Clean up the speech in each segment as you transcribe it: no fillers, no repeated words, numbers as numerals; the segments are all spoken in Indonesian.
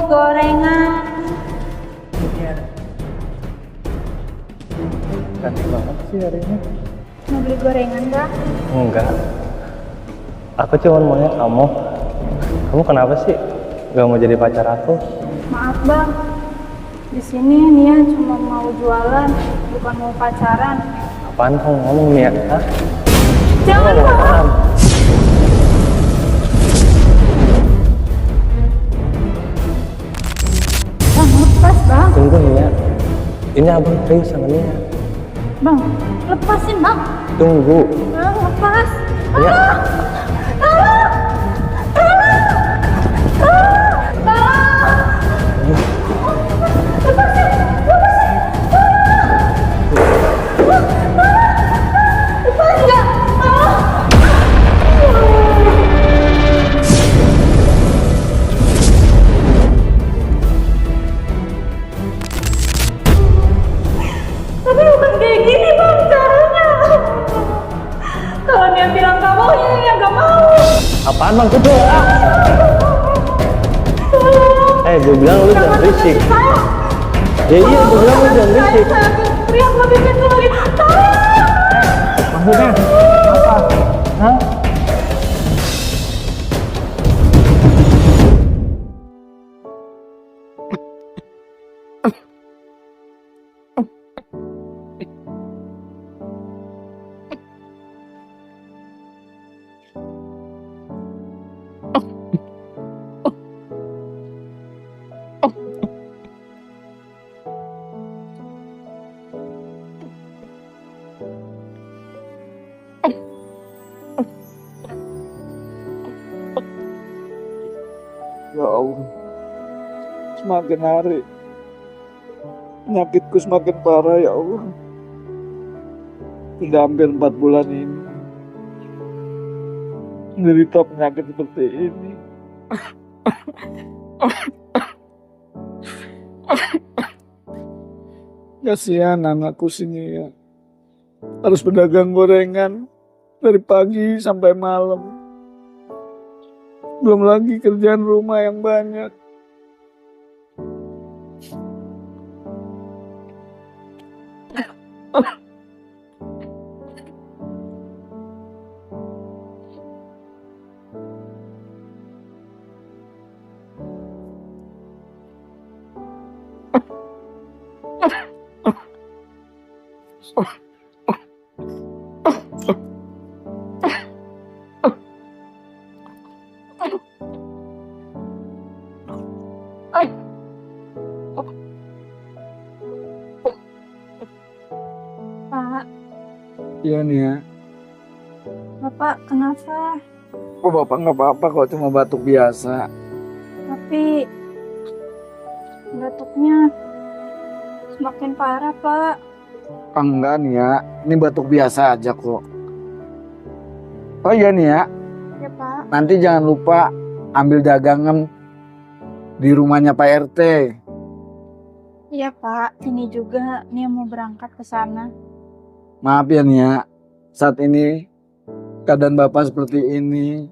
gorengan. Iya. Cantik banget sih hari ini. Mau beli gorengan nggak? Enggak. Aku cuma maunya kamu. Kamu kenapa sih gak mau jadi pacar aku? Maaf bang, di sini Nia cuma mau jualan, bukan mau pacaran. Apaan kamu ngomong nih ya? Hah? Jangan Kamu bang. apaan? Bang lepas bang. Tunggu nih ya. Ini abang serius sama Nia. Bang lepasin bang. Tunggu. Bang lepas. Ya. Tapi bukan kayak gini bang caranya. Kalau dia bilang gak mau, ya dia gak mau. Apaan bang? Tutup. Gue bilang lu jangan berisik. Ya iya, gue bilang lu jangan berisik. Teriak lebih kenceng lagi. Maksudnya apa? Hah? Ya Allah, semakin hari penyakitku semakin parah ya Allah. Sudah hampir 4 bulan ini menderita penyakit seperti ini. Kasihan anakku sini ya, harus berdagang gorengan dari pagi sampai malam. Belum lagi kerjaan rumah yang banyak. Pak, Iya nih ya. Bapak kenapa? Oh bapak nggak apa-apa kok, cuma batuk biasa. Tapi batuknya semakin parah, Pak. Enggak nih ya, ini batuk biasa aja kok. Oh iya nih ya, Ya, Pak. nanti jangan lupa ambil dagangan di rumahnya Pak RT. Iya, Pak. Ini juga Nia mau berangkat ke sana. Maaf ya nih ya, saat ini keadaan bapak seperti ini.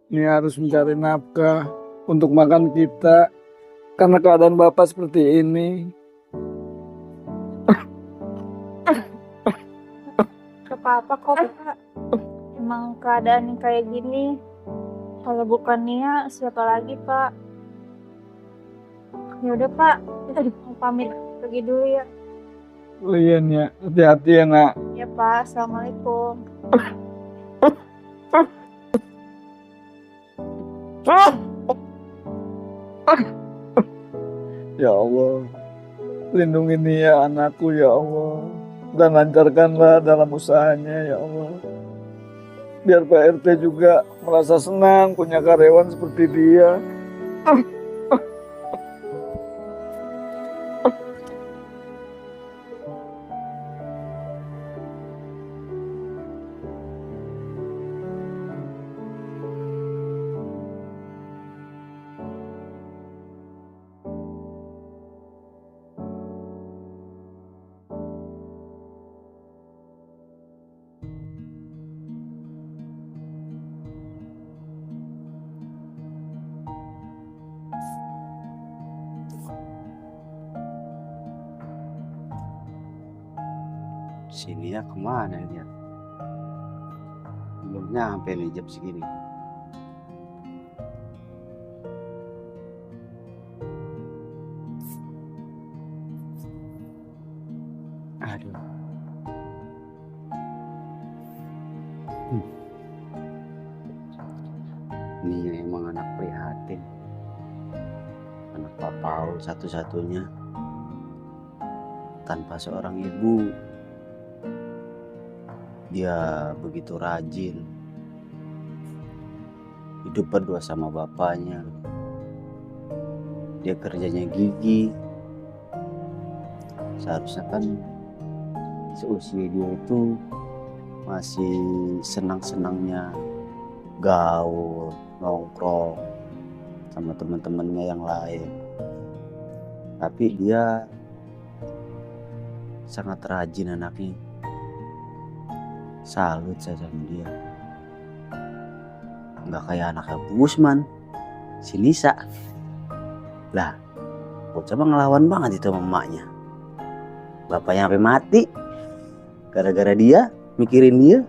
Ini harus mencari nafkah untuk makan kita. Karena keadaan bapak seperti ini. Gak apa-apa kok, Pak. Emang keadaan yang kayak gini. Kalau bukan Nia, siapa lagi, Pak? Ya udah, Pak. Kita mau pamit pergi dulu ya. Lian ya, hati-hati ya nak. Ya, Pak. Assalamualaikum. Ya Allah, lindungi Nia anakku ya Allah. Dan lancarkanlah dalam usahanya ya Allah. Biar Pak RT juga merasa senang punya karyawan seperti dia. Sini ya kemana dia? Belum nyampe nih jam segini. Aduh. Ini emang anak prihatin. Anak papau satu-satunya. Tanpa seorang ibu. Dia begitu rajin. Hidup berdua sama bapaknya. Dia kerjanya gigih. Seharusnya kan seusia dia itu masih senang-senangnya gaul, nongkrong sama teman-temannya yang lain. Tapi dia sangat rajin anaknya. Salut saya sama dia. Nggak kayak anaknya Bu Usman, si Nisa. Lah, bocah mah ngelawan banget itu sama emaknya. Bapaknya sampai mati gara-gara dia mikirin dia.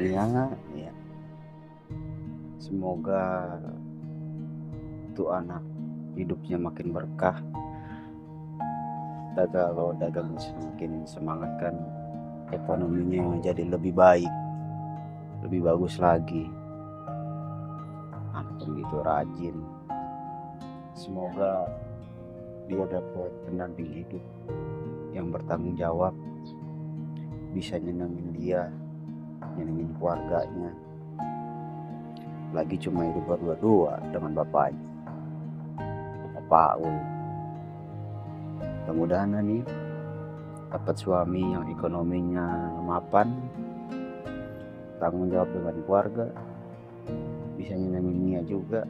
Ya. Semoga tuh anak hidupnya makin berkah. Kalau dagang semakin semangat kan ekonominya jadi lebih baik, lebih bagus lagi. Anak begitu rajin. Semoga dia dapat pendamping hidup yang bertanggung jawab, bisa nyenengin dia, nyenengin keluarganya. Lagi cuma hidup berdua-dua dengan bapaknya, Pak Ul. Mudah-mudahan nih dapat suami yang ekonominya mapan, tanggung jawab dengan keluarga, bisa nyenengin Nia juga.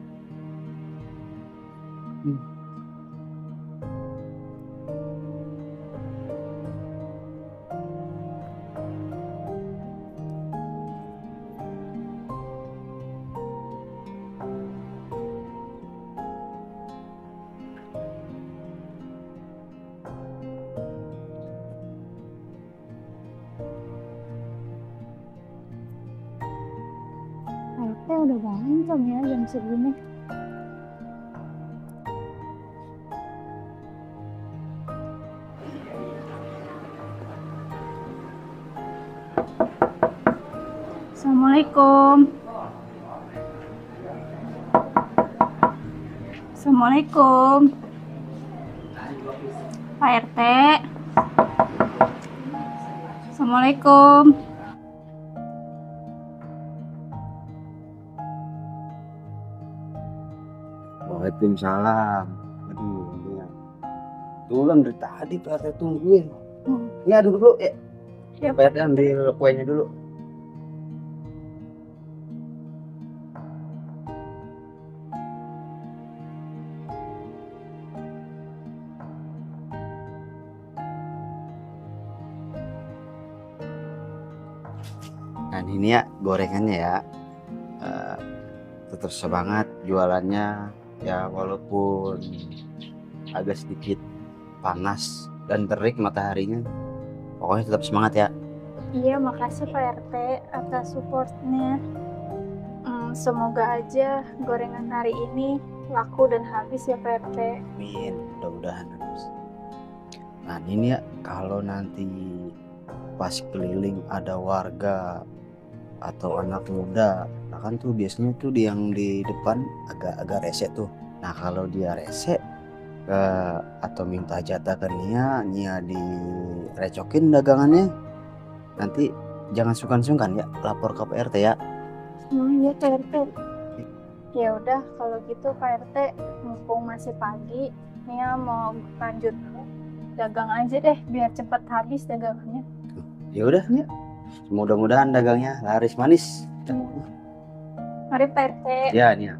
Pak udah berantem ya jam segini. Assalamualaikum. Assalamualaikum. Pak RT. Assalamualaikum. Waalaikumsalam. Aduh, Nia. Tulang dari tadi Pak RT tungguin. Ini duduk dulu ya. Siap. Pak RT ambil kuenya dulu. Nah ini ya gorengannya ya. Tetap semangat jualannya ya, walaupun agak sedikit panas dan terik mataharinya. Pokoknya tetap semangat ya. Iya, makasih Pak RT atas supportnya. Semoga aja gorengan hari ini laku dan habis ya Pak RT. Amin, mudah-mudahan habis. Nah ini ya, kalau nanti pas keliling ada warga atau anak muda, nah kan tuh biasanya tuh yang di depan agak rese tuh. Nah kalau dia rese atau minta jatah ke Nia direcokin dagangannya, nanti jangan sungkan-sungkan ya lapor ke Pak RT ya. Iya Pak RT. Ya udah kalau gitu Pak RT, mumpung masih pagi, Nia mau lanjut dagang aja deh biar cepat habis dagangannya. Ya udah Nia, mudah-mudahan dagangnya laris manis. Mari Pak RT. Ya Nia.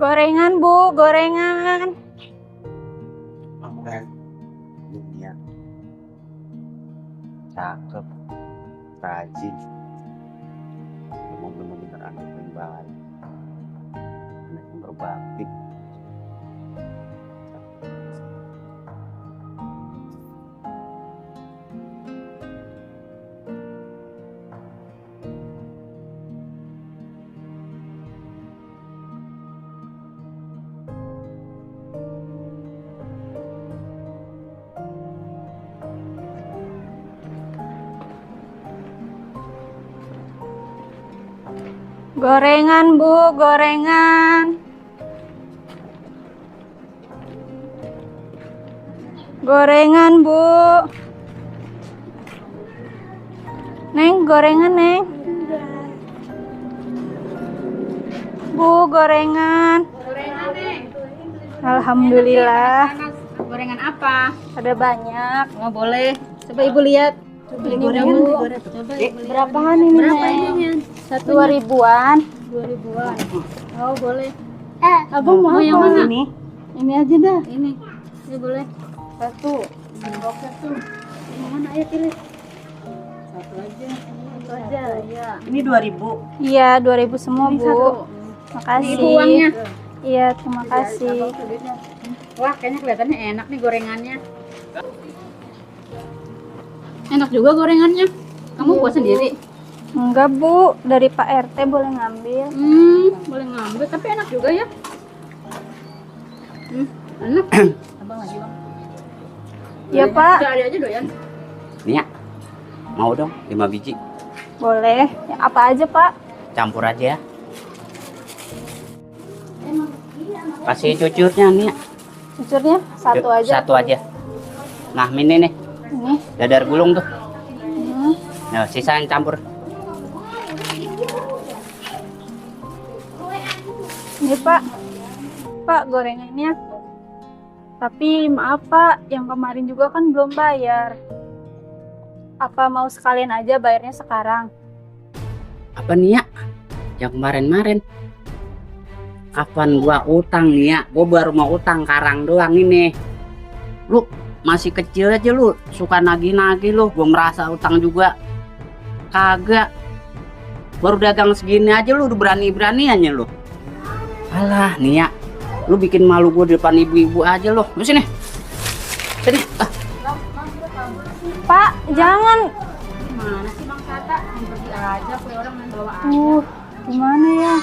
Gorengan Bu, gorengan. Nia cakep, rajin, emang bener-bener anak yang baik. berbakti. Gorengan, Bu, gorengan. Gorengan, Bu. Neng, gorengan, Neng. Bu, gorengan. Gorengan, Neng. Alhamdulillah. Gorengan apa? Ada banyak. Oh, boleh. Coba Ibu lihat. Beli gorengan, Bu. Coba Ibu lihat. Berapaan ini, Berapa Neng? ininya? 2 ribuan. 2 ribuan. Oh, boleh. Abang mau Mau yang apa? mana? Ini aja dah. Ini. Ini boleh. Satu. Oke tuh. Yang mana? Ayo pilih. Satu aja. Satu aja. Iya. Ini 2.000. Iya, 2 ribu semua, Ini Bu. satu. Makasih. Ini Ibu uangnya. Iya, terima kasih. Wah, kayaknya kelihatannya enak nih gorengannya. Enak juga gorengannya. Kamu buat sendiri? Enggak, Bu. Dari Pak RT boleh ngambil. Boleh ngambil, tapi enak juga ya. Enak. Abang lagi, Bang. Iya, Pak. Cari aja doyan. Nia, mau dong 5 biji, Boleh. Ya, apa aja, Pak? campur aja ya. Kasih cucurnya Nia. Cucurnya satu aja. Satu aja. Nah ini nih, Ini. dadar gulung tuh. Hmm. Nah sisa yang campur. Ini, Pak. Pak, gorengannya. Tapi maaf, Pak. Yang kemarin juga kan belum bayar. Apa mau sekalian aja bayarnya sekarang? Apa Nia? Yang kemarin-kemarin. Kapan gua utang Nia? Gua baru mau utang karang doang ini. Lu masih kecil aja lu, suka nagih-nagih lu. Gua merasa utang juga. Kagak. Baru dagang segini aja lu udah berani-beraniannya lu. Alah Nia, lu bikin malu gua di depan ibu-ibu aja lu. Lu sini. Sini. Pak, jangan. Mana sih Bang Tata? Yang pergi aja, kayak orang main bawa aja. Gimana ya?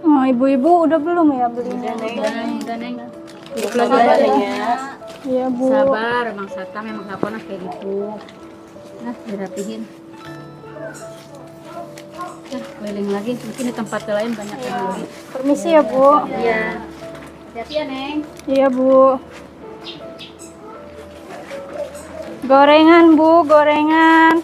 Oh, ibu-ibu udah belum ya belinya? Udah, Neng. Duduk Sabar lagi ya. ya. Iya, Bu. Sabar, Bang Sata memang gak pernah kayak gitu. Nah, dirapihin. Keliling lagi, mungkin di tempat lain banyak yang beli. Permisi ya, Bu. Iya. Hati-hati ya, Neng. Iya, Bu. Gorengan, Bu, gorengan.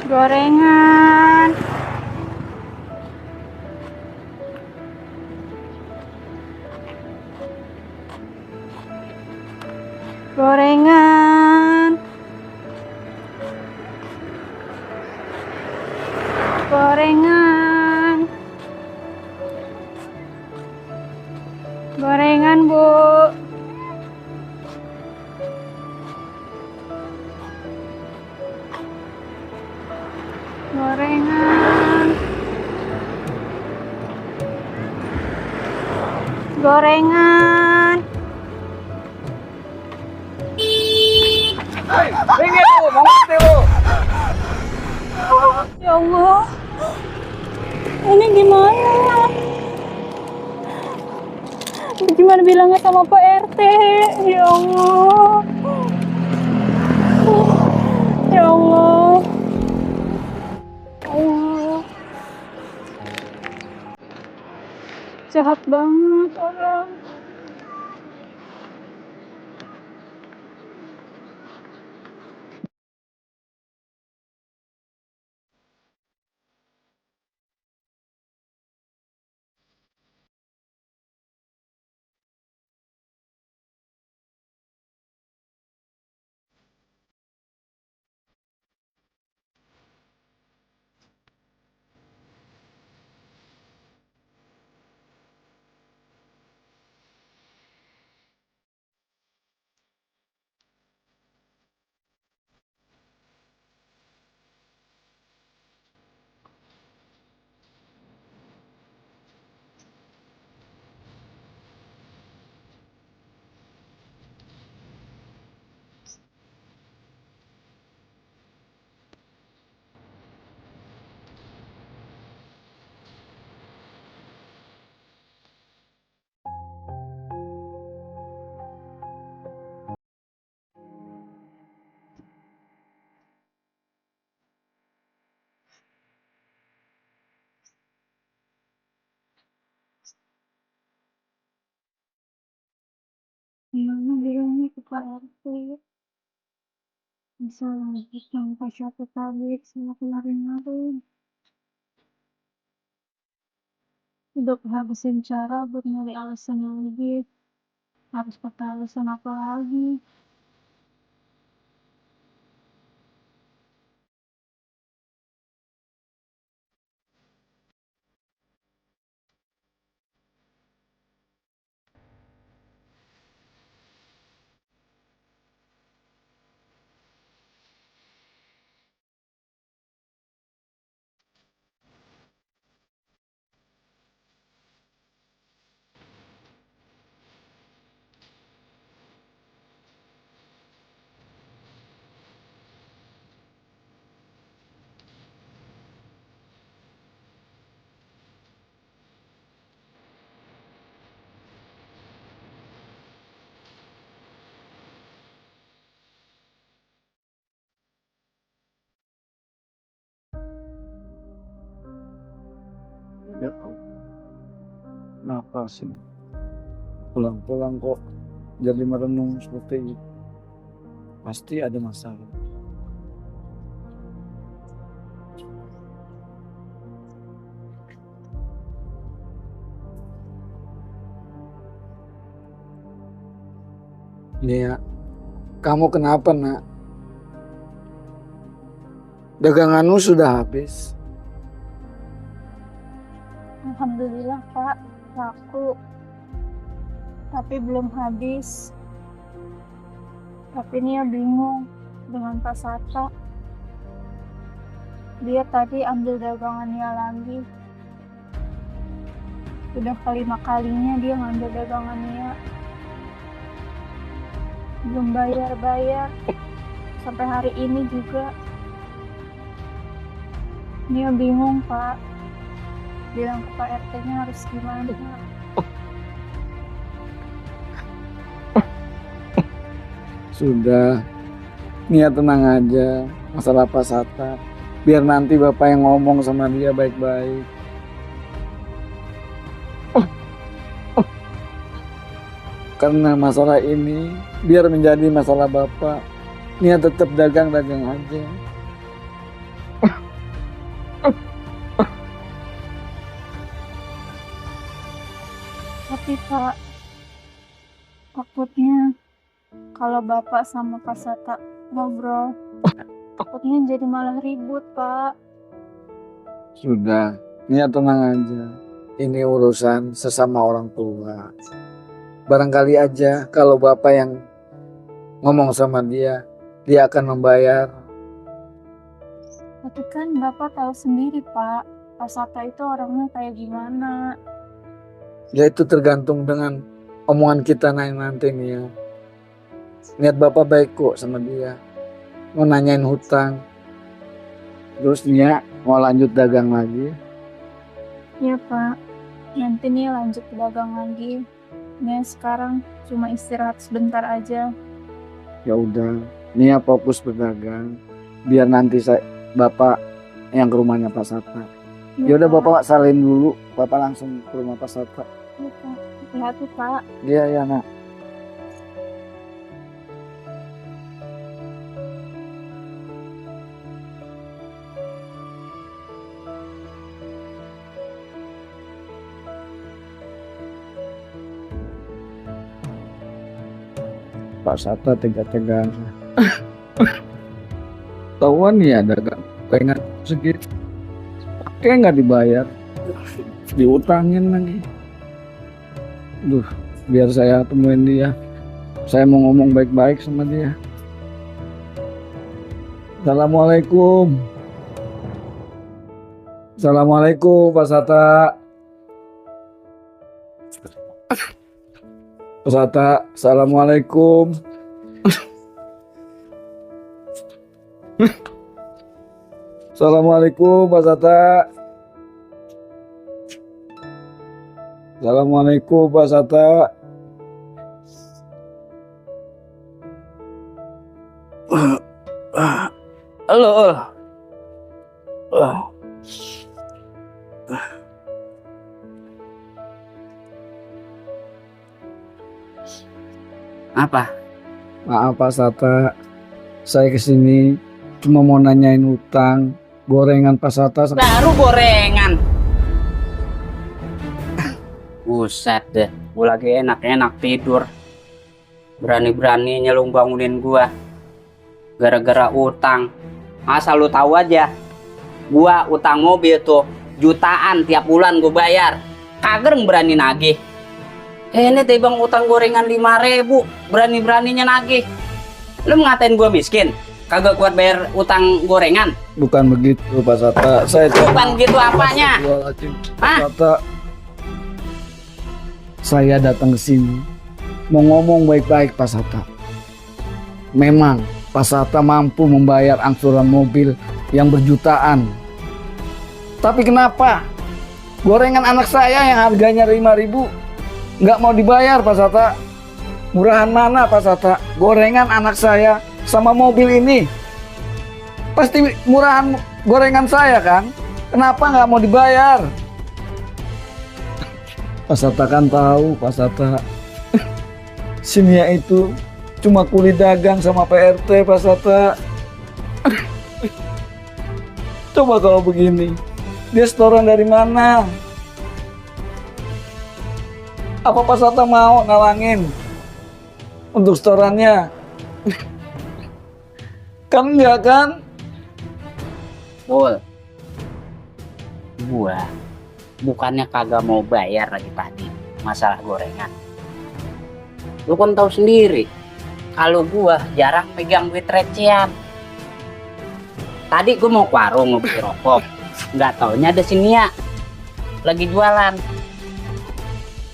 Gorengan. Gorengan. Gorengan. Gorengan, Bu. Gorengan. Gorengan. Ringgit lu, mau mati lu. Ya Allah. Ini gimana? Gimana bilangnya sama Pak RT? Ya Allah. Ya Allah. Allah. Jahat banget orang. Pak RT. Bisa lanjut sampai satu tablet sama kemarin-kemarin. Udah habisin cara buat nyari alasan lagi. Harus pakai alasan apa lagi? Ya Allah, kenapa sih pulang-pulang kok jadi merenung seperti itu? Pasti ada masalah. Nia, kamu kenapa nak? Daganganmu sudah habis. Alhamdulillah Pak, laku. Tapi belum habis. Tapi Nia bingung dengan Pak Sata. Dia tadi ambil dagangan Nia lagi. Udah kelima kalinya dia ngambil dagangan Nia. Belum bayar-bayar. Sampai hari ini juga. Nia bingung Pak. Bilang ke Pak RT-nya harus gimana. Sudah, Nia tenang aja. Masalah Pak Sata, biar nanti Bapak yang ngomong sama dia baik-baik. Karena masalah ini, biar menjadi masalah Bapak, Nia tetap dagang-dagang aja. Tapi Pak, takutnya kalau Bapak sama Pak Sata ngobrol, takutnya jadi malah ribut Pak. Sudah, Nia tenang aja. Ini urusan sesama orang tua. Barangkali aja kalau Bapak yang ngomong sama dia, dia akan membayar. Tapi kan Bapak tahu sendiri Pak, Pak Sata itu orangnya kayak gimana. Ya itu tergantung dengan omongan kita nanti nih ya. Niat Bapak baik kok sama dia. Mau nanyain hutang. Terus Nia mau lanjut dagang lagi. Iya Pak, nanti nih lanjut dagang lagi. Nih sekarang cuma istirahat sebentar aja. Ya udah, Nia fokus berdagang. Biar nanti Bapak yang ke rumahnya Pak Sata. Ya udah Bapak salin dulu. Bapak langsung ke rumah Pak Sata. Iya Pak, hati-hati Pak. Iya ya nak. Pak Sata tega-tegaan. Tahuan ya dagang pengen segitu. Pakai nggak dibayar, diutangin lagi. Duh, biar saya temuin dia. Saya mau ngomong baik-baik sama dia. Assalamualaikum. Assalamualaikum Pak Sata. Pak Sata, assalamualaikum. Assalamualaikum Pak Sata. Assalamualaikum Pak Sata. Halo. Apa? Maaf Pak Sata, saya kesini cuma mau nanyain utang gorengan Pak Sata. Baru gorengan. Buset deh, gue lagi enak-enak tidur. Berani-beraninya lu bangunin gua. Gara-gara utang. Asal lu tahu aja, gua utang mobil tuh jutaan tiap bulan gua bayar. Kagak berani nagih. Ini teh bang utang gorengan 5.000, berani-beraninya nagih. Lu ngatain gua miskin? Kagak kuat bayar utang gorengan? Bukan begitu Pak Sata, saya Bukan gitu apanya? Pak Sata, saya datang ke sini mau ngomong baik-baik Pak Sata. Memang Pak Sata mampu membayar angsuran mobil yang berjutaan. Tapi kenapa gorengan anak saya yang harganya 5.000 nggak mau dibayar Pak Sata? Murahan mana Pak Sata? Gorengan anak saya sama mobil ini pasti murahan gorengan saya kan? Kenapa nggak mau dibayar? Pak Sata kan tahu Pak Sata, si Nia itu cuma kuli dagang sama PRT Pak Sata. Coba kalau begini, dia setoran dari mana? Apa Pak Sata mau ngalangin untuk setorannya? Kan enggak kan? Bol, gua bukannya kagak mau bayar lagi tadi masalah gorengan. Lu kan tahu sendiri kalau gua jarang pegang duit recehan. Tadi gua mau ke warung mau beli rokok, nggak taunya ada si Nia lagi jualan.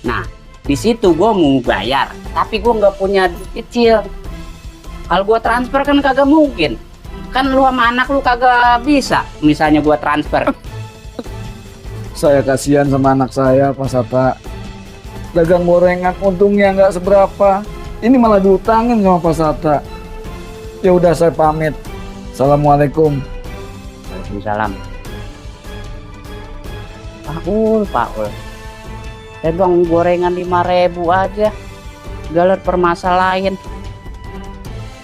Nah di situ gua mau bayar, tapi gua nggak punya duit kecil. Kalau gua transfer kan kagak mungkin. Kan lu sama anak lu kagak bisa misalnya gua transfer. Saya kasihan sama anak saya Pak Sata. Dagang gorengan untungnya nggak seberapa. Ini malah diutangin sama Pak Sata. Ya udah saya pamit. Assalamualaikum. Waalaikumsalam. Pak Ul. Pegang gorengan 5.000 aja. Galer permasalahin.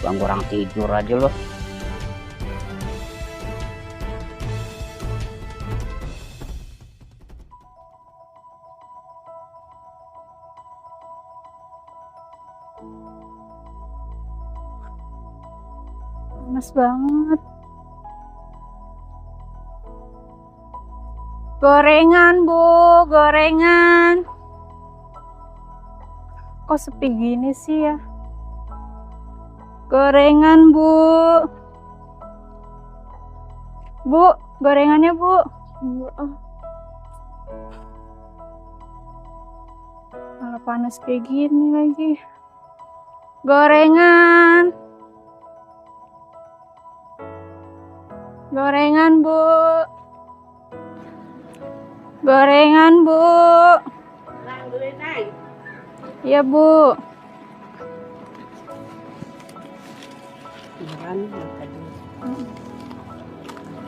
Bang kurang tidur aja loh. Panas banget. Gorengan, Bu, gorengan. Kok sepi gini sih ya? Gorengan, Bu. Bu, gorengannya, Bu. Malah panas kayak gini lagi. Gorengan. Gorengan, Bu. Gorengan, Bu. Iya, Bu.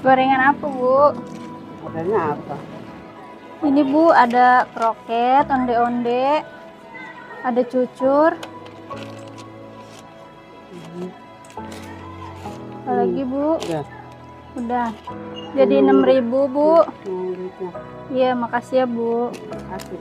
Gorengan apa, Bu? Gorengan apa? Ini, Bu, ada kroket, onde-onde, ada cucur. Apa lagi, Bu? Udah. Jadi 6.000, Bu. Iya, makasih ya, Bu. Makasih,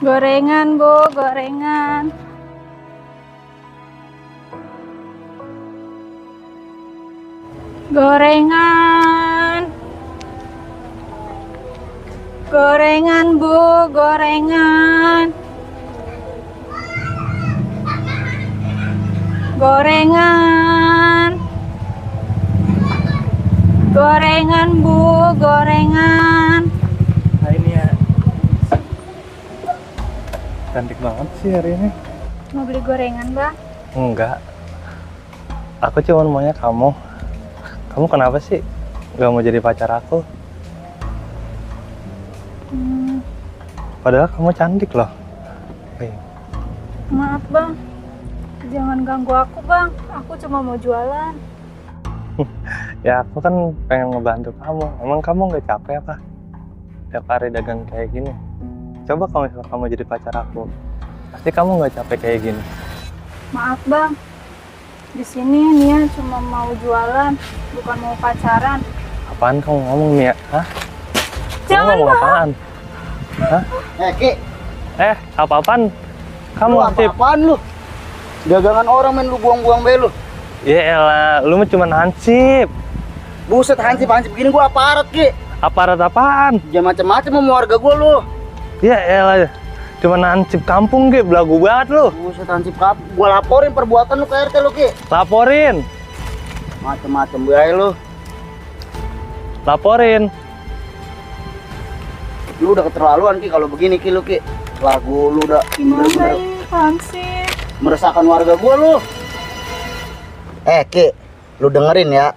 Gorengan, Bu, gorengan. Gorengan. Gorengan, Bu, gorengan. Gorengan. Gorengan, Bu, gorengan. Hai Nia. Cantik banget sih hari ini. Mau beli gorengan, Bang? Enggak. Aku cuma maunya kamu. Kamu kenapa sih gak mau jadi pacar aku? Padahal kamu cantik loh. Maaf, Bang. Jangan ganggu aku, Bang. Aku cuma mau jualan. Ya aku kan pengen ngebantu kamu. Emang kamu nggak capek apa? Tiap hari dagang kayak gini. Coba kalau misalnya kamu jadi pacar aku, pasti kamu nggak capek kayak gini. Maaf bang, di sini Nia cuma mau jualan, bukan mau pacaran. Apaan kamu ngomong nih ya? Hah? Kamu Jangan, ngomong apaan? Ki, Apa-apaan? Kamu lu Hansip? apa-apaan lu? Dagangan orang main lu buang-buang be lu. Ya elah, lu mah cuma hansip. Buset, hansip-hansip gini gua aparat, Ki. Aparat apaan? Jangan macem-macem sama warga gua lu. Ya elah, cuma hansip kampung Ki, belagu banget lu. Buset, hansip kap. Gua laporin perbuatan lu ke RT lu, Ki. Laporin, Macem-macem biaya lu. laporin. Lu udah keterlaluan, Ki, kalau begini, Ki, lu, Ki. Lagu lu udah Gimana bener-bener ini Hansip? meresahkan warga gua lu. Ki, lu dengerin ya.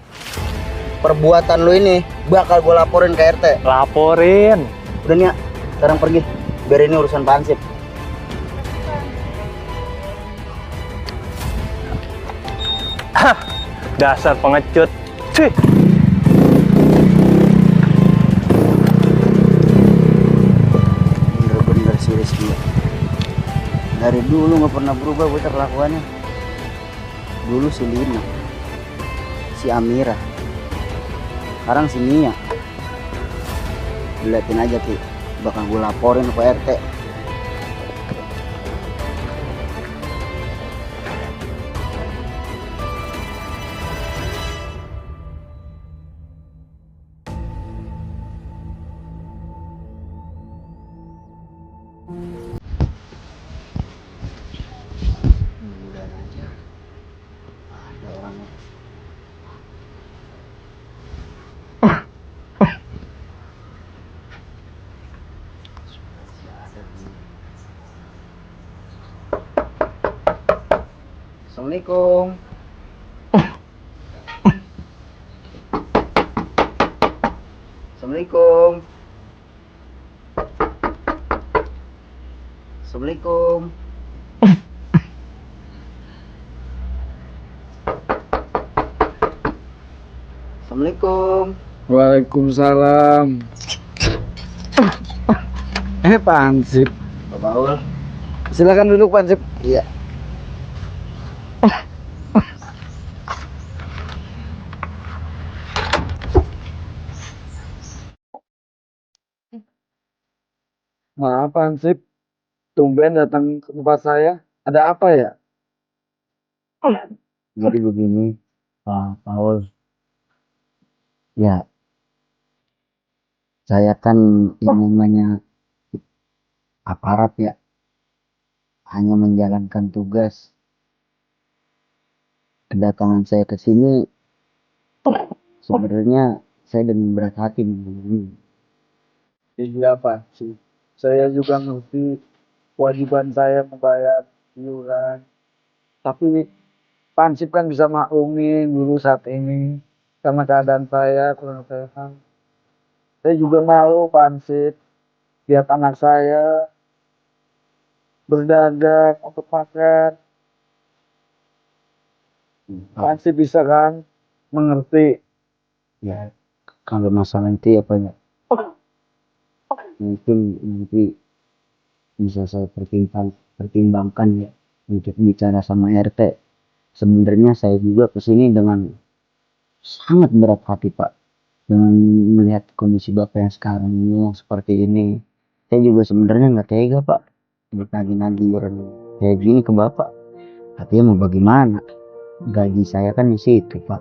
Perbuatan lu ini bakal gua laporin ke RT. Laporin. Udah nih, ya, sekarang pergi. Biar ini urusan Hansip. Dasar pengecut. Cih. Bener-bener si Rizky. Dari dulu nggak pernah berubah bocah kelakuannya. Dulu si Lina, si Amira, sekarang si Nia. Liatin aja Ki, bakal gue laporin ke RT. Udah aja, ada orangnya. Assalamualaikum. Assalamualaikum. Assalamualaikum. Assalamualaikum. Waalaikumsalam. Pak Hansip. Pak Paul. Silakan duduk Pak Hansip. Iya. Maaf Pak Hansip, tumben datang ke tempat saya. Ada apa ya? Jadi begini, Pak Paul. Ya, saya kan yang namanya aparat ya, hanya menjalankan tugas. Kedatangan saya ke sini sebenarnya saya dengan berat hati menghubungi. Iya Pak Hansip. Saya juga ngerti kewajiban saya membayar iuran. Tapi Pak Hansip kan bisa maklumi dulu saat ini karena keadaan saya kurang sehat. Saya juga malu Pak Hansip lihat anak saya berdagang untuk makan. Pak Hansip bisa kan mengerti. Ya, kalau masalah itu apa ya? Mungkin nanti bisa saya pertimbangkan ya untuk bicara sama RT. Sebenarnya saya juga kesini dengan sangat berat hati Pak, dengan melihat kondisi Bapak yang sekarang ini yang seperti ini. Saya juga sebenarnya nggak tega Pak, nagih-nagih iuran kayak gini ke Bapak. Tapi ya mau bagaimana? Gaji saya kan di situ Pak.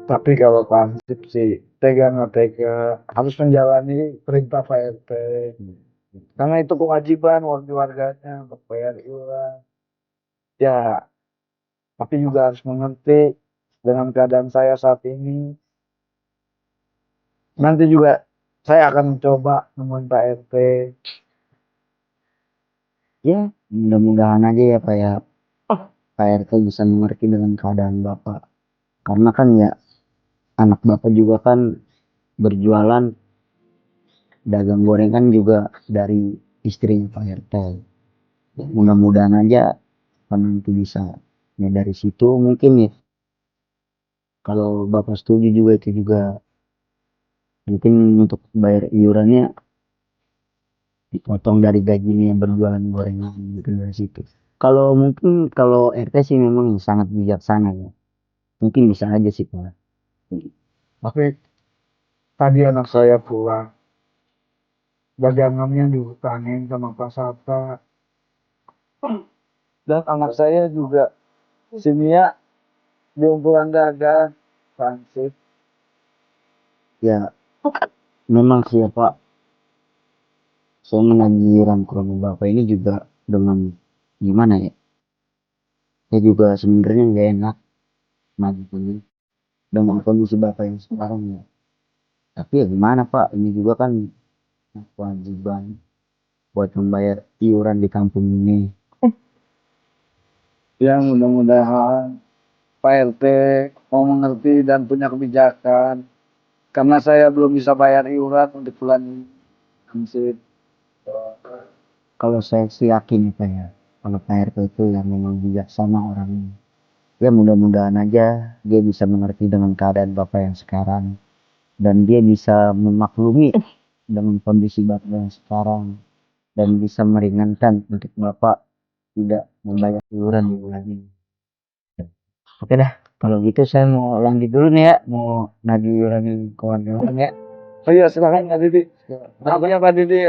Tapi kalau Pak Hansip sih tega nggak tega harus menjalani perintah Pak RT. Karena itu kewajiban warganya untuk bayar iuran. Ya, tapi juga harus mengerti dengan keadaan saya saat ini. Nanti juga saya akan mencoba nemuin Pak RT. Ya, mudah-mudahan aja ya Pak ya. Pak RT bisa mengerti dengan keadaan Bapak. Karena kan ya anak Bapak juga kan berjualan dagang gorengan juga dari istrinya Pak RT. Mudah-mudahan aja kan nanti bisa ya dari situ mungkin ya Kalau bapak setuju juga itu juga mungkin untuk bayar iurannya dipotong dari gajinya yang berjualan gorengan gitu dari situ. Kalau mungkin kalau RT sih memang sangat bijaksana ya. Mungkin bisa aja sih Pak. Tapi tadi anak saya pulang, dagangannya dihutangin sama Pak Sata. Dan anak saya juga, si Mia, diumpulan dagang, Fransip. Ya memang sih ya Pak. Saya menagih iuran ke rumah bapak ini juga dengan gimana ya? Saya juga sebenarnya nggak enak maju ini dengan kondisi bapak yang sekarang ya. Tapi ya gimana Pak? Ini juga kan kewajiban buat membayar iuran di kampung ini. Ya mudah-mudahan Pak RT mau mengerti dan punya kebijakan. Karena saya belum bisa bayar iuran untuk bulan ini. Fransip. Kalau saya sih yakin Pak ya, kalau Pak RT itu yang memang bijaksana orangnya. Ya mudah-mudahan aja dia bisa mengerti dengan keadaan bapak yang sekarang dan dia bisa memaklumi dengan kondisi bapak yang sekarang dan bisa meringankan untuk bapak tidak membayar iuran di bulan ini. Oke dah, kalau gitu saya mau lanjut dulu nih ya, mau nagih iuran kawan-kawan ya. Oh iya silakan Pak Didi. Namanya Pak Didi.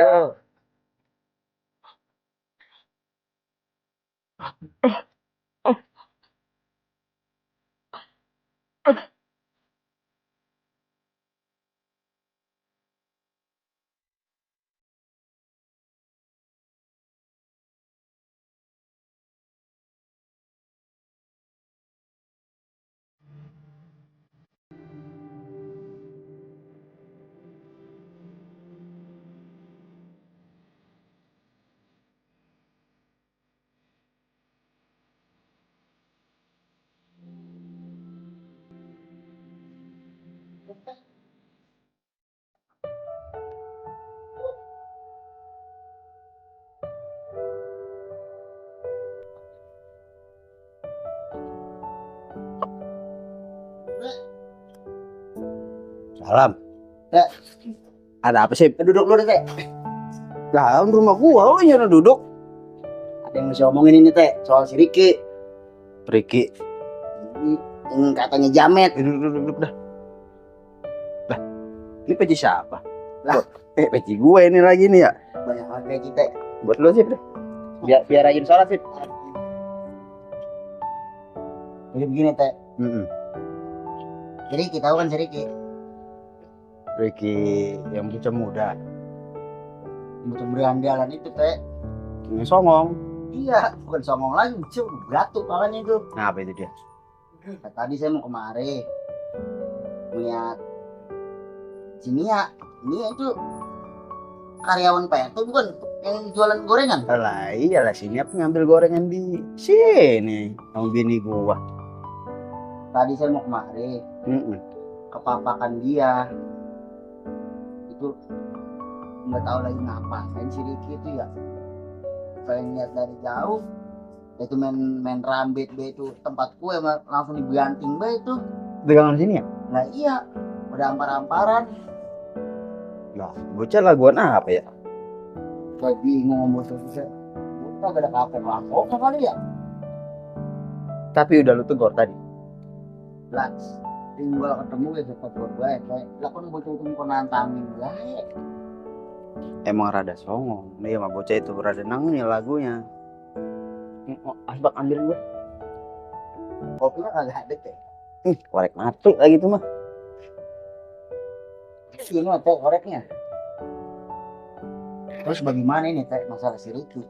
Salam. Teh, ada apa sih? Duduk dulu Teh. Lah, rumah gua, oh nyuruh duduk. Ada yang mesti omongin ini Teh, soal si Riki. Riki. Ini katanya jamet. Duduk dah. Lah, ini peci siapa? Lah, peci gue ini lagi nih ya. Banyak banget peci Teh. Buat lu sih, biar rajin sholat sih. Jadi begini Teh. Jadi kita tahu kan si Riki. Riki yang bocah muda. Bocah berandalan itu Teh. Yang songong. Iya, bukan songong lagi, batu palanya itu. Nah, apa itu dia? Tadi saya mau kemari melihat si Mia itu karyawan Pak itu bukan yang jualan gorengan. Lah iyalah sini aku ngambil gorengan di sini sama bini gua. Tadi saya mau kemari kepapakan dia itu nggak tahu lagi ngapain si Riki itu ya. Pengen lihat dari jauh itu main rambit be itu tempat kue langsung dibanting be itu dagangan sini ya. Nah iya udah ampar-amparan. Lah bocah laguan apa ya? Gue bingung mau bocah kita gak ada kapok kali ya. Tapi udah lu tegur tadi. Lah tinggal ketemu ya cepat buat gue kayak lah kan bocah itu mau nantangin gue. Emang rada songong nih sama bocah itu, rada nangis lagunya. Asbak ambilin gue. Kopinya kagak ada Teh. Korek mati lagi tuh mah. Ini mah Teh koreknya. Terus bagaimana ini Teh masalah si Riki?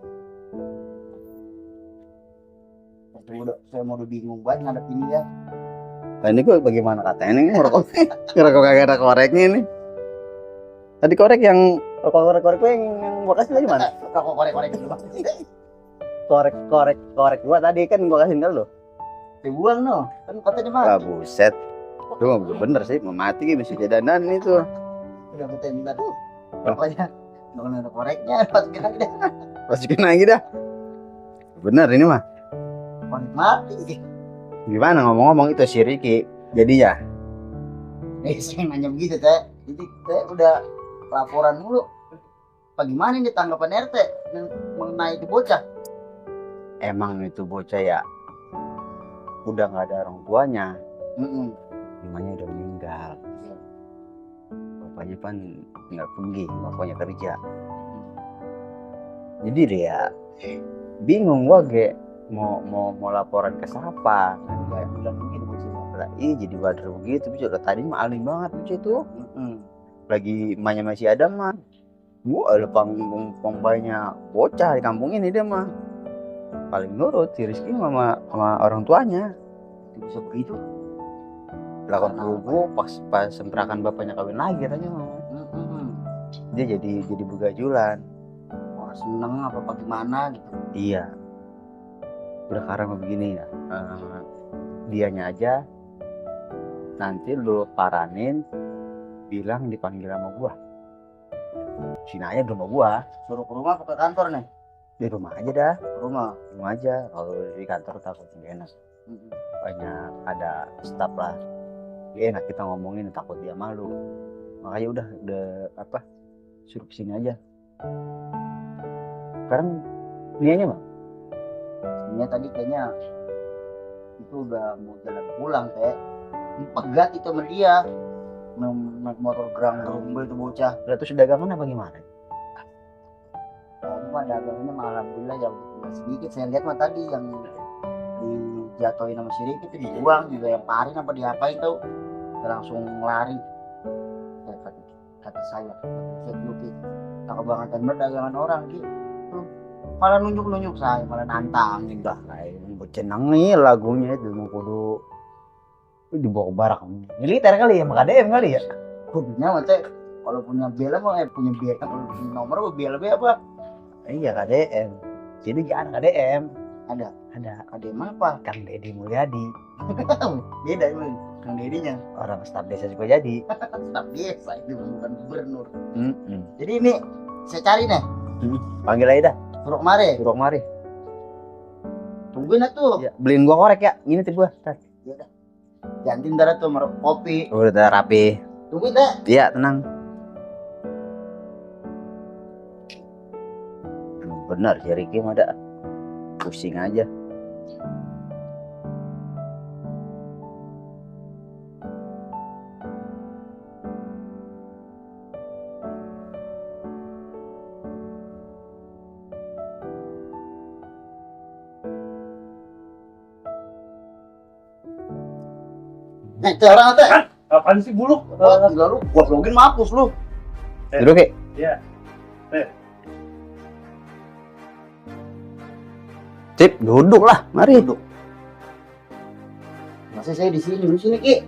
Saya mau udah bingung banget ngadepin dia. Nah ini gue bagaimana katanya ini ngerokok kagak ada koreknya ini. Tadi korek yang korek gue yang gua kasih tadi mana? Korek dulu Bang. Korek gua tadi kan gua kasih ke lu. Dibuang no, kan katanya mati. Ah buset. Itu mah bener sih, mau mati gitu mesti jadanan itu. Udah betul bentar tuh. Pokoknya nggak ada koreknya, masukin lagi dah. Bener ini mah. Korek mati. Gimana ngomong-ngomong itu si Riki Jadinya saya nanya begitu teh. Jadi teh udah laporan mulu. Bagaimana ini tanggapan RT mengenai itu bocah? Emang itu bocah ya udah nggak ada orang tuanya. Mamanya udah meninggal. Bapaknya kan nggak pergi, bapaknya kerja. Jadi dia bingung wage mau laporan ke siapa. Kan kayak bilang begitu bocah. Ih jadi badar begitu bocah. Tadi mah alim banget bocah itu. Lagi emaknya masih ada mah. Wah, ada panggung banyak bocah di kampung ini dia mah. Paling nurut si Rizky sama orang tuanya. Itu bisa begitu. Lakukan dulu pas semperakan bapaknya kawin lagi katanya mah. Dia jadi begajulan. Orang seneng apa bagaimana gitu. Iya. Udah karena begini ya. Dianya aja nanti lu paranin bilang dipanggil sama gua. Sini aja ke rumah gua. Suruh ke rumah apa ke kantor nih? Di rumah aja dah. Rumah aja. Kalau di kantor takut nggak enak. Banyak ada staf lah. Gak enak kita ngomongin takut dia malu. Makanya udah apa? Suruh kesini aja. Sekarang niatnya mah? Niat tadi kayaknya itu udah mau jalan pulang teh. Pegat itu sama dia. Naik motor gerang-gerung itu bocah. Terus dagangan apa gimana? Mah dagangannya mah alhamdulillah ya sedikit. Saya lihat mah tadi yang dijatuhin sama si Riki itu dibuang, dilemparin apa diapain tuh. Langsung lari. Kata saya Luki, takut banget dan dagangan orang gitu. Malah nunjuk saya, malah nantang udah kayak bocah nih lagunya itu mau kudu dibawa ke barak militer kali ya, sama KDM kali ya. Kudunya mah teh kalau punya bela mah punya bela, kalau punya nomor mah bela apa? Iya KDM. Jadi jangan KDM. Ada KDM apa? Kang Deddy Mulyadi. Beda itu Kang Dedinya. Orang staf desa juga jadi. Staf desa itu bukan gubernur. Jadi ini saya cari nih. Panggil aja dah. Suruh kemari. Tungguin tuh. Ya, beliin gua korek ya. Ini tuh gua. Ya udah. Ganti ntar tuh merok kopi. Udah rapi. Tungguin deh. Iya tenang. Benar si Riki mah ada pusing aja. Itu orang teh. Apaan sih buluk? Enggak lu, gua vlogin mampus lu. Duduk Ki. Iya. Cip, duduk lah, mari duduk. Masa saya di sini Ki.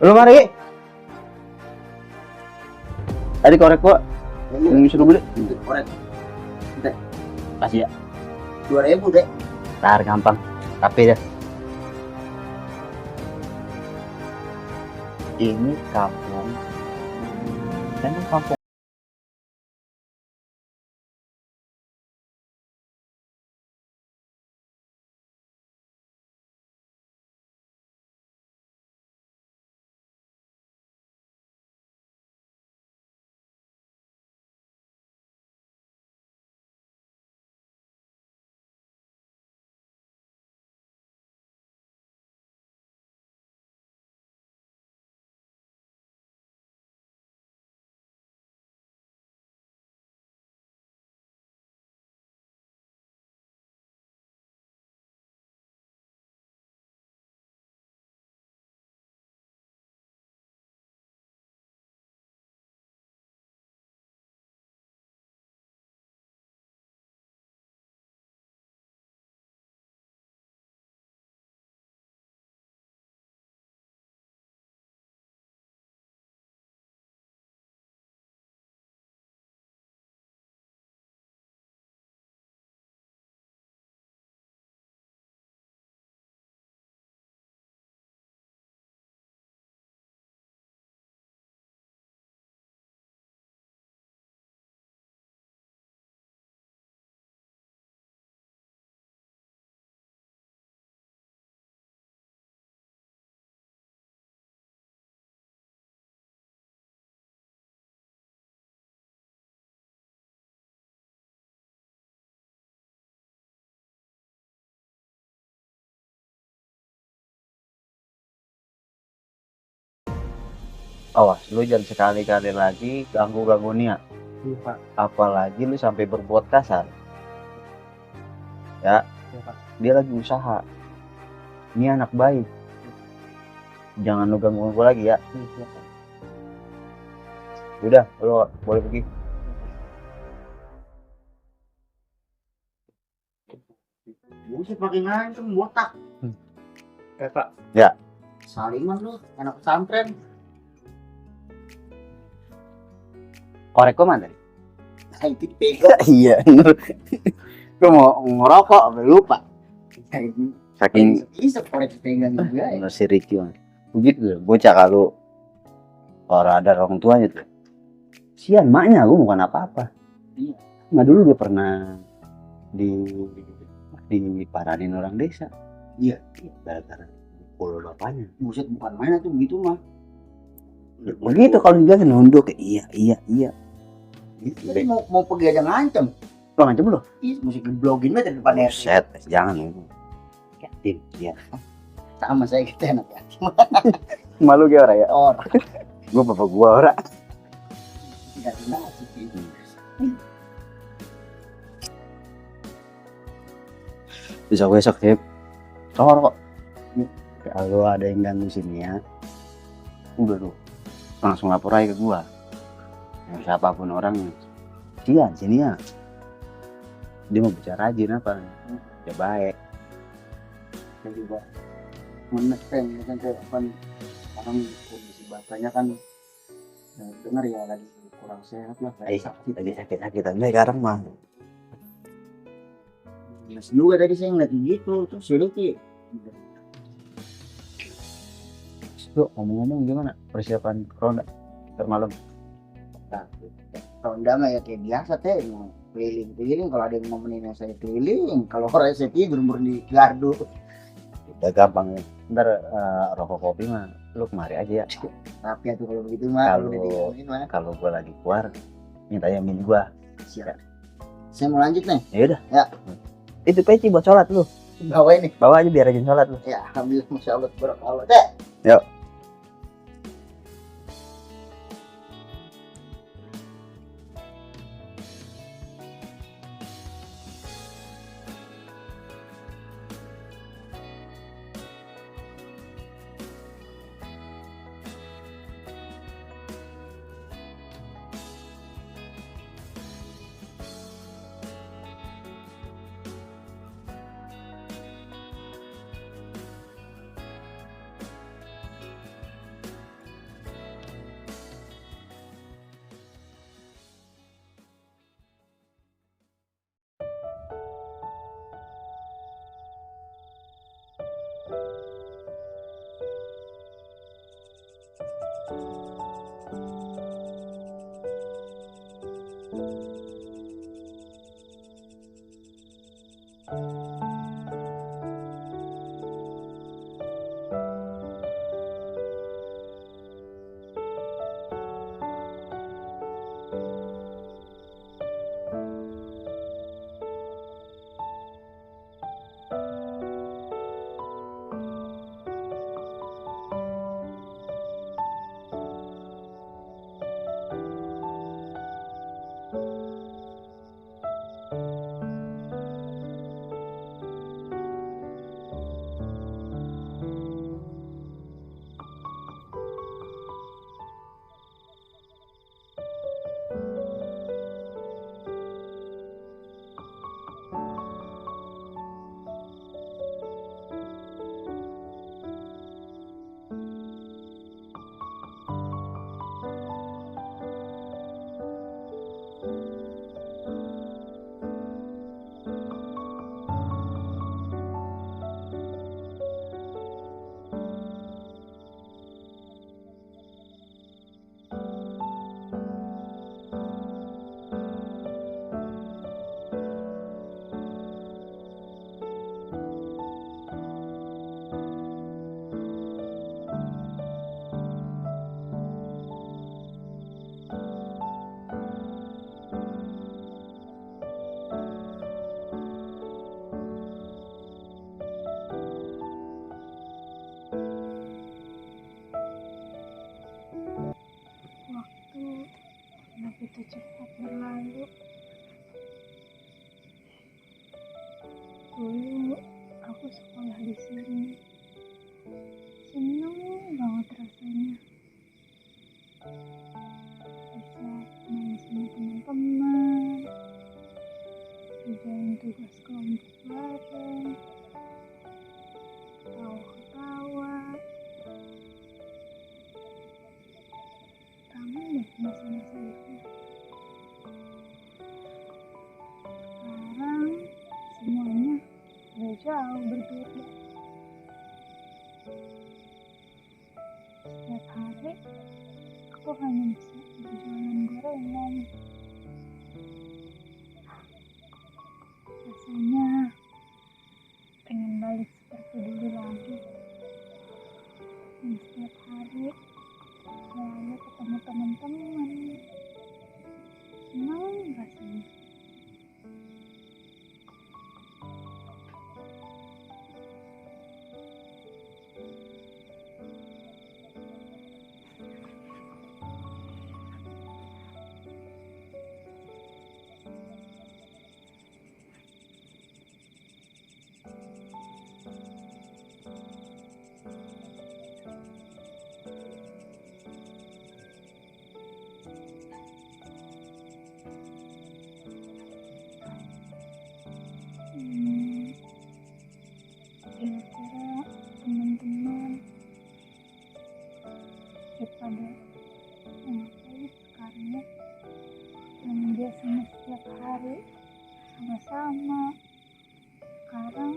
Lu mari Ki. Tadi korek gua. Yang suruh beli. Korek. Nanti. Kasih ya. 2.000 deh. Ntar gampang. Tapi dah. Ini kampung. Kan kampung Awas, lu jangan sekali-kali lagi ganggu-ganggu Nia. Iya Pak. Apalagi lu sampai berbuat kasar. Ya, Iya Pak. dia lagi usaha. Ini anak baik. Jangan lu ganggu gua lagi ya. Iya Pak. Udah, lu boleh pergi. Buset pakai ngancem botak. Eh Pak. Saliman lu, anak pesantren. Korek gua mana tadi? Tipik. Iya. Gua mau ngerokok, sampai lupa. Saking Bisa korek pegang juga ya. si Ricky mah. Begitu bocah kalau ada orang tuanya tuh. Sian maknya gua bukan apa-apa. Iya. Nah dulu dia pernah diparanin orang desa. Iya. Gara-gara pukul bapaknya. Buset bukan main tuh begitu mah. Begitu kalau dia nunduk kayak iya. Jadi mau pergi aja ngancem. Lo ngancem lo? Ih, mesti geblogin aja di depan RT. Buset, jangan ngomong. Yatim, ya. Sama saya gitu enak ya. Malu gak orang ya? Orang Gua bapak gua orang. tidak nasib itu. Besok Tip. Kok kalau ada yang ganggu sini ya, udah tuh langsung lapor aja ke gua. Siapapun orangnya. Sian sini ya. Dia mau bicara rajin apa? Ya baik. Saya juga menekan kan orang kondisi bapaknya kan dengar ya lagi kurang sehat lah kayak sakit. Lagi sakit-sakitan sekarang mah. Jelas juga tadi saya ngeliat gitu terus Ricky. Tuh ngomong-ngomong gimana persiapan ronda termalam? Ronda mah ya kayak biasa teh mau keliling kalau ada yang ngomongin saya keliling kalau orang saya tidur di gardu. Udah gampang ya. Ntar rokok kopi mah lu kemari aja ya. Tapi tuh kalau begitu mah Kalau- udah digituin mah Kalau gua lagi keluar minta yamin gua. siap. Saya mau lanjut nih. Ya udah. Ya. Itu peci buat sholat lu. Bawa ini. Bawa aja biar rajin sholat lu. Ya, alhamdulillah masya Allah barakallah teh. Yuk. Dulu aku sekolah di sini. Seneng banget rasanya. Bisa main sama teman-teman, kerjain tugas kelompok bareng, ketawa-ketawa. Kangen deh masa-masa itu. Sekarang semuanya udah jauh berbeda. Setiap hari aku hanya bisa berjualan gorengan. Rasanya pengen balik seperti dulu lagi. Dan setiap hari selalu ketemu teman-teman. Senang rasanya. Kira-kira teman-teman pada ngapain sekarang ya? Yang biasanya setiap hari sama-sama, sekarang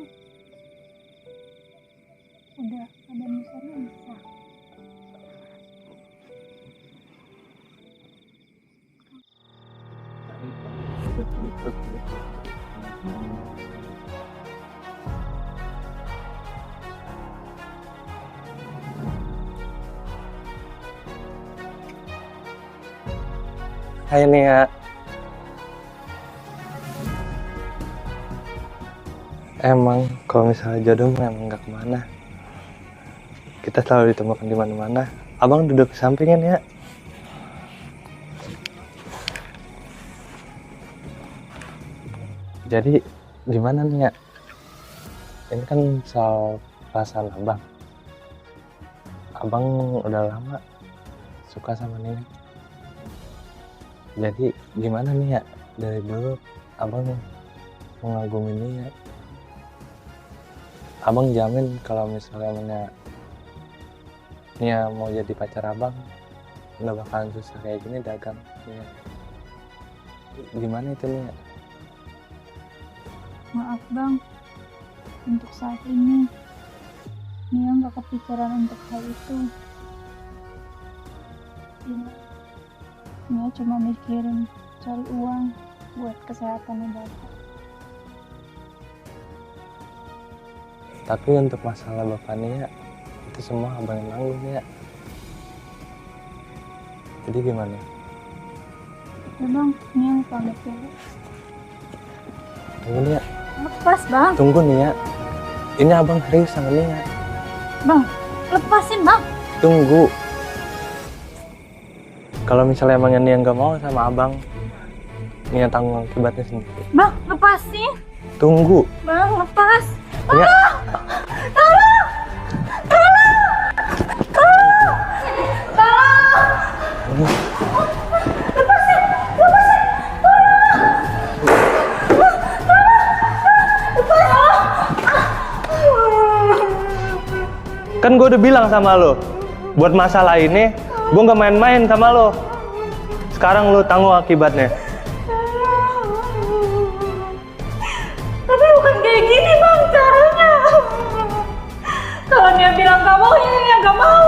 udah pada misah-misah. Hai Nia. Emang kalau misalnya jodoh memang nggak kemana. Kita selalu ditemukan di mana-mana. Abang duduk di sampingnya Nia. Jadi gimana Nia? Ini kan soal perasaan abang. Abang udah lama suka sama Nia. Jadi gimana nih ya, dari dulu abang mengagumi Nia. Abang jamin kalau misalnya Nia mau jadi pacar abang, nggak bakalan susah kayak gini dagang Nia. Gimana itu Nia? Maaf bang, untuk saat ini Nia nggak kepikiran untuk hal itu. Nia cuma mikirin cari uang buat kesehatannya bapak. Tapi untuk masalah bapak Nia, itu semua abang yang nanggung Nia. Jadi gimana? Ya bang, Nia pamit dulu. Tunggu Nia. Lepas bang. Tunggu Nia. Ini abang serius sama Nia. Bang, lepasin bang. Tunggu. Kalau misalnya emangnya Nia nggak mau sama abang, Nia tanggung akibatnya sendiri. Bang, lepasin. Tunggu. Bang, lepas. Nia. Tolong! Tolong! Tolong! Tolong! Lepasin! Lepasin! Kan gue udah bilang sama lo, buat masalah ini, gue nggak main-main sama lo. Sekarang lo tanggung akibatnya. Tapi bukan kayak gini bang caranya. Kalau Nia bilang gak mau, ya Nia gak mau.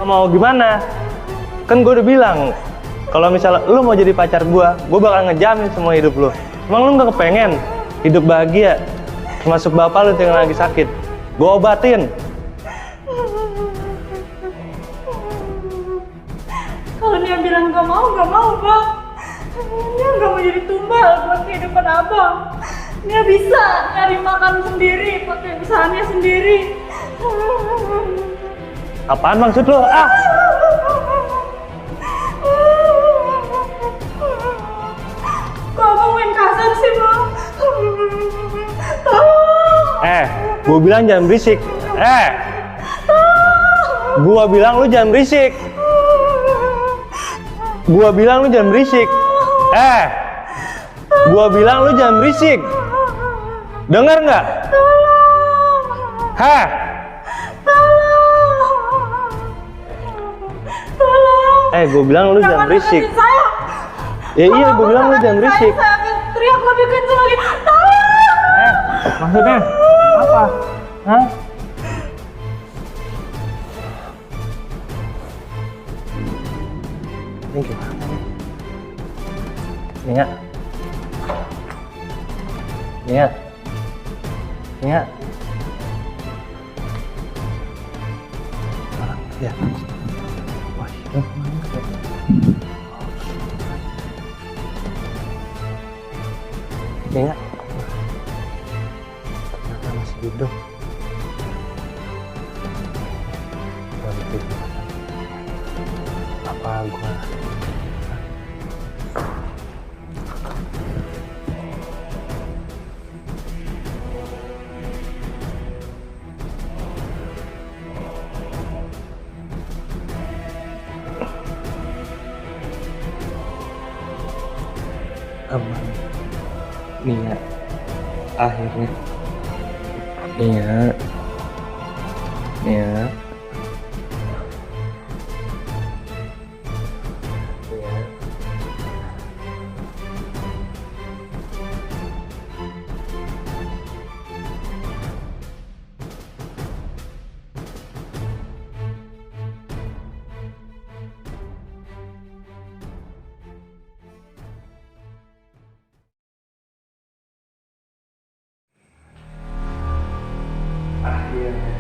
Mau gimana? Kan gue udah bilang, kalau misalnya lo mau jadi pacar gue bakal ngejamin semua hidup lo. Emang lo nggak kepengen hidup bahagia? Termasuk bapak lo yang lagi sakit, gue obatin. Kalau Nia bilang gak mau bang. Nia gak mau jadi tumbal buat kehidupan abang. Nia bisa nyari makan sendiri, pakai usahanya sendiri. Apaan maksud lo? Ah! Kok abang main kasar Gua bilang jangan berisik. Gua bilang lu jangan berisik. Gua bilang lu jangan berisik. Gua bilang lu jangan berisik. Dengar nggak? Hah? Gua bilang lu jangan berisik. Ya iya, gua bilang lu jangan berisik. Teriak lebih kenceng lagi. Maksudnya apa? Hah? Ini gimana nih? Nia. Nia. Nia. Ya. Wah, ini kemana ya? Nia. Ternyata masih hidup. Berarti apa gua? Aman. Nia. Akhirnya. Nia. Nia. Nia. Akhirnya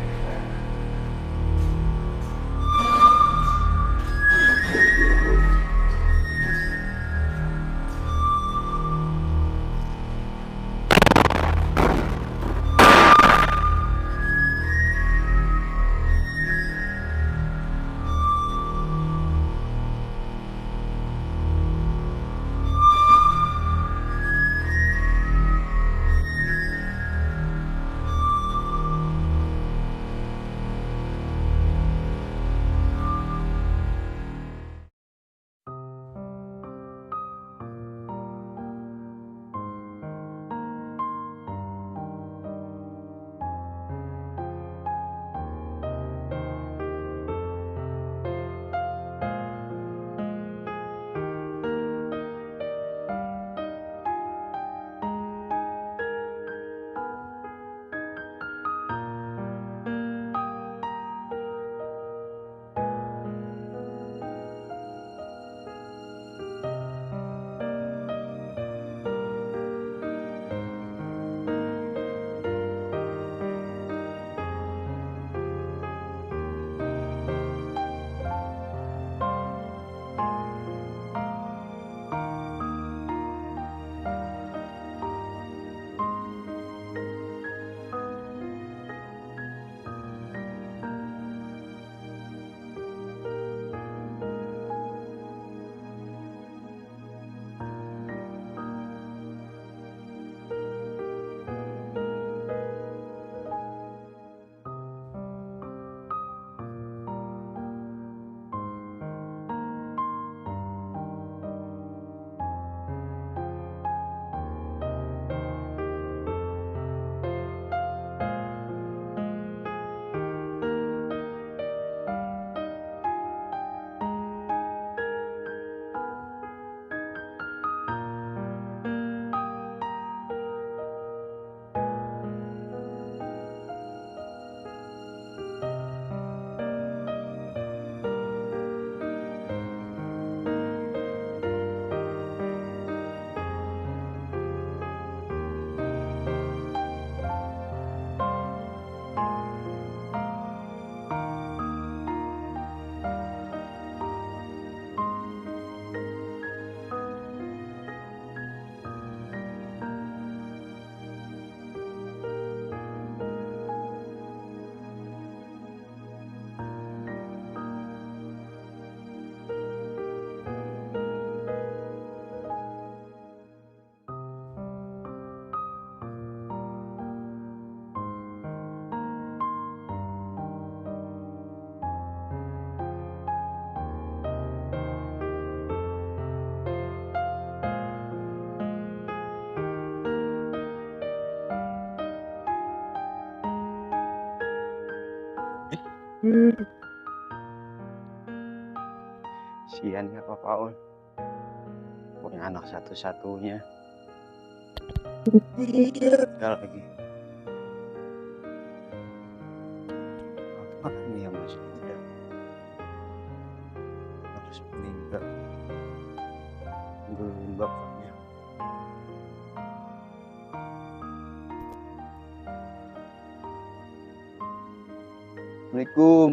Sian ya Pak Paul, punya anak satu-satunya. Sekali lagi. Apa dia masih muda? Harus meninggal. Belum bapaknya. Assalamualaikum.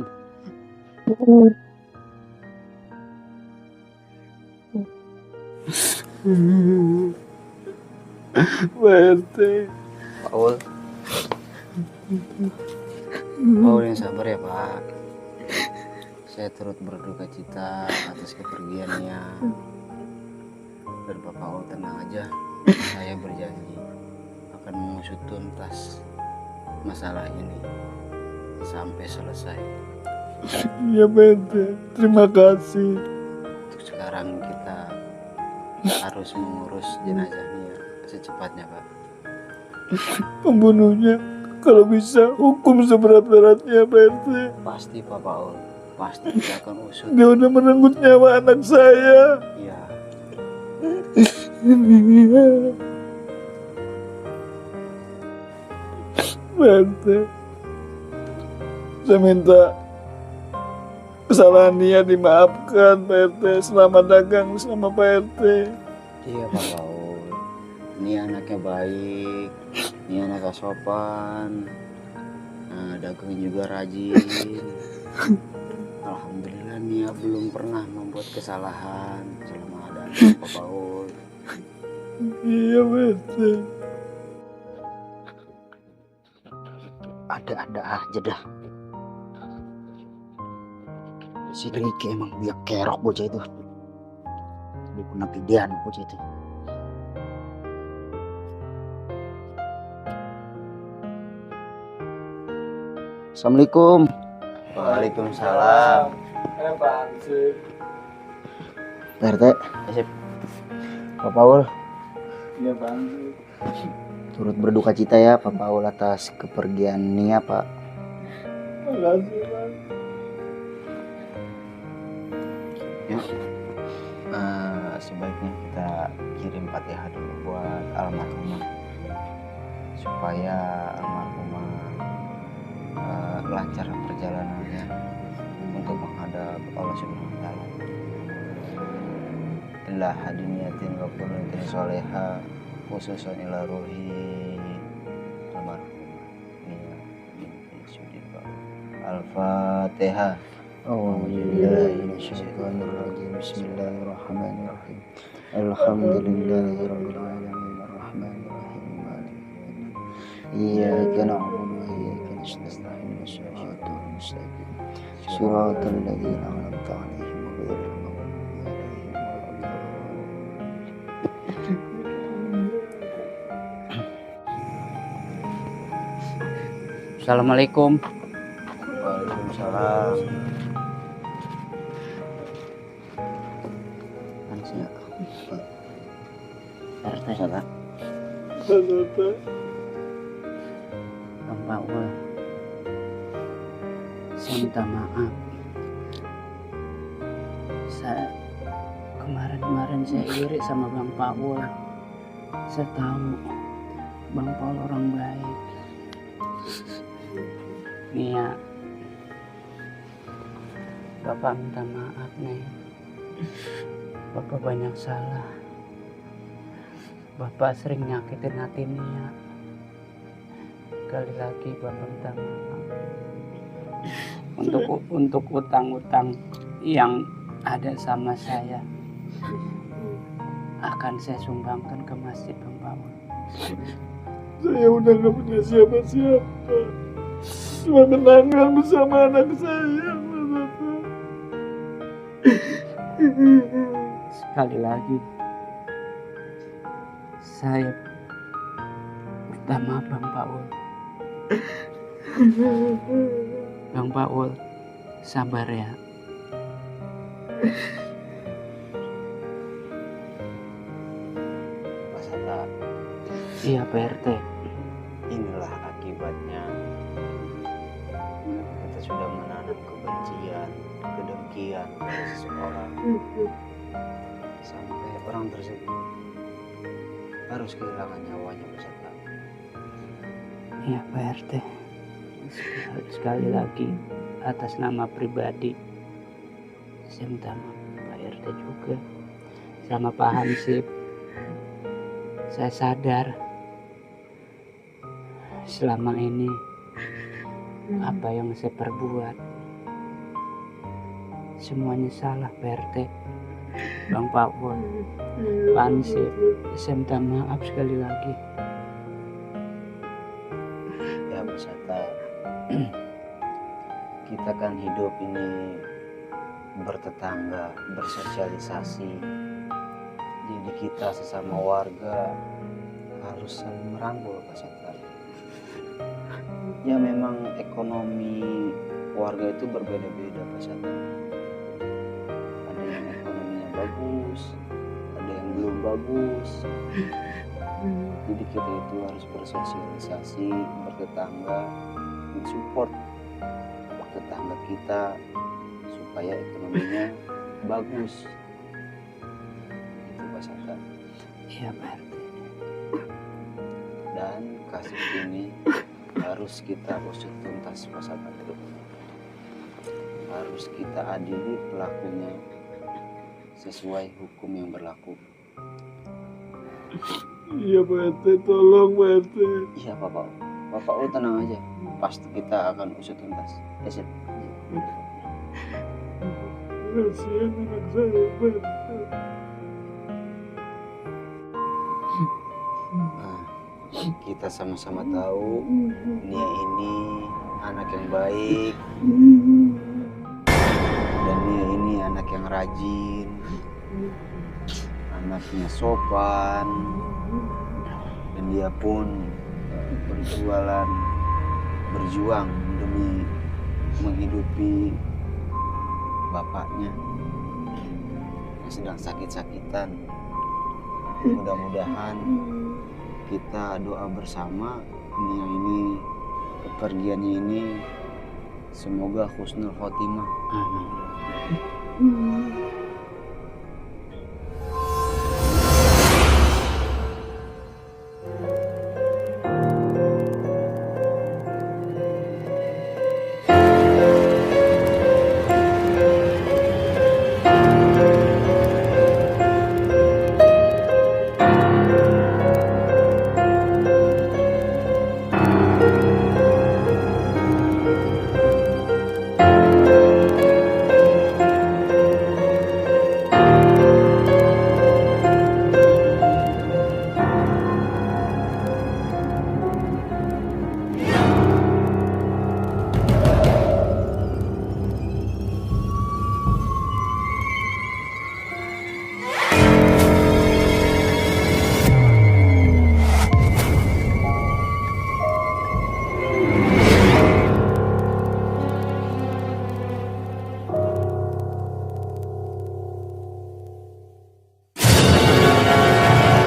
Pak RT. Paul. Paul yang sabar ya Pak. Saya turut berduka cita atas kepergiannya. Dan Pak Paul tenang aja. Saya berjanji akan mengusut tuntas masalah ini sampai selesai. Iya Pak RT, terima kasih. Untuk sekarang kita harus mengurus jenazahnya secepatnya Pak. Pembunuhnya kalau bisa hukum seberat-beratnya Pak RT. Pasti Pak Paul, pasti kita akan usut. Dia udah merenggut nyawa anak saya. Iya. Pak RT, saya minta kesalahan dia dimaafkan Pak RT. Selamat dagang sama Pak RT. Iya Pak Paul, ini anaknya baik, ini anaknya sopan, nah, dagangnya juga rajin. Alhamdulillah Nia belum pernah membuat kesalahan selama ada anak Pak Paul. Iya Pak RT. Ada-ada aja dah. Si Riki emang dia kerok bocah itu. Dia punya pidian bocah itu. Assalamualaikum. Waalaikumsalam. Apaan sih? Pak RT, Pak Paul Iya Pak sih. turut berduka cita ya Pak Paul atas kepergian Nia Pak. Makasih Pak. Ya, sebaiknya kita kirim Fatihah dulu buat almarhumah supaya almarhumah lancar perjalanannya untuk menghadap Allah Subhanahu wa taala. Illa hadiniyatin wa qurratin sholihah khususan ila ruhi almarhumah Nia binti Sudin Pak. Al-Fatihah. Bismillahirrahmanirrahim. Alhamdulillahirabbil alamin arrahmanir rahim maliki yaumiddin. Iyyaka na'budu wa iyyaka nasta'in ihdinas mustaqim. Shiratal ladzina an'amta 'alaihim ghairil maghdubi 'alaihim waladdallin. Assalamualaikum. Waalaikumsalam. Manusia. RT salah. Bang Paul, saya minta maaf. Kemarin saya iri sama Bang Paul. Saya tahu Bang Paul orang baik. Nia, Bapak minta maaf nih. Bapak banyak salah. Bapak sering nyakitin hati Nia. Sekali lagi Bapak minta maaf. Untuk utang-utang yang ada sama saya akan saya sumbangkan ke masjid Bang Paul. Saya udah gak punya siapa-siapa. Cuma kenangan bersama anak saya. Sekali lagi saya minta maaf Bang Paul. Bang Paul, sabar ya. Pak Sata, Iya Pak RT. inilah akibatnya kita sudah menanam kekian dari seseorang sampai orang tersebut harus kehilangan nyawanya beserta. Ya Pak RT, sekali lagi atas nama pribadi saya minta maaf Pak RT juga sama Pak Hansip. Saya sadar selama ini apa yang saya perbuat semuanya salah Pak RT, Bang Pawon, Pak Hansip. Saya minta maaf sekali lagi. Ya beserta kita kan hidup ini bertetangga, bersosialisasi. Jadi kita sesama warga harus saling merangkul peserta. Ya memang ekonomi warga itu berbeda-beda peserta. Ada yang ekonominya bagus, ada yang belum bagus. Jadi kita itu harus bersosialisasi, bertetangga, mensupport tetangga kita supaya ekonominya bagus. Itu peserta. Iya Pak RT. Dan kasus ini harus kita usut tuntas peserta. Harus kita adili pelakunya sesuai hukum yang berlaku. Iya Pak RT, tolong Pak RT. Iya Bapak lu tenang aja, pasti kita akan usut tuntas. Ya Sip. Kasihan anak saya Pak RT. Nah, kita sama-sama tahu Nia ini anak yang baik dan Nia ini anak yang rajin, anaknya sopan, dan dia pun berjuang demi menghidupi bapaknya yang sedang sakit-sakitan. Mudah-mudahan kita doa bersama Nia ini, kepergiannya ini semoga husnul khotimah. Amin.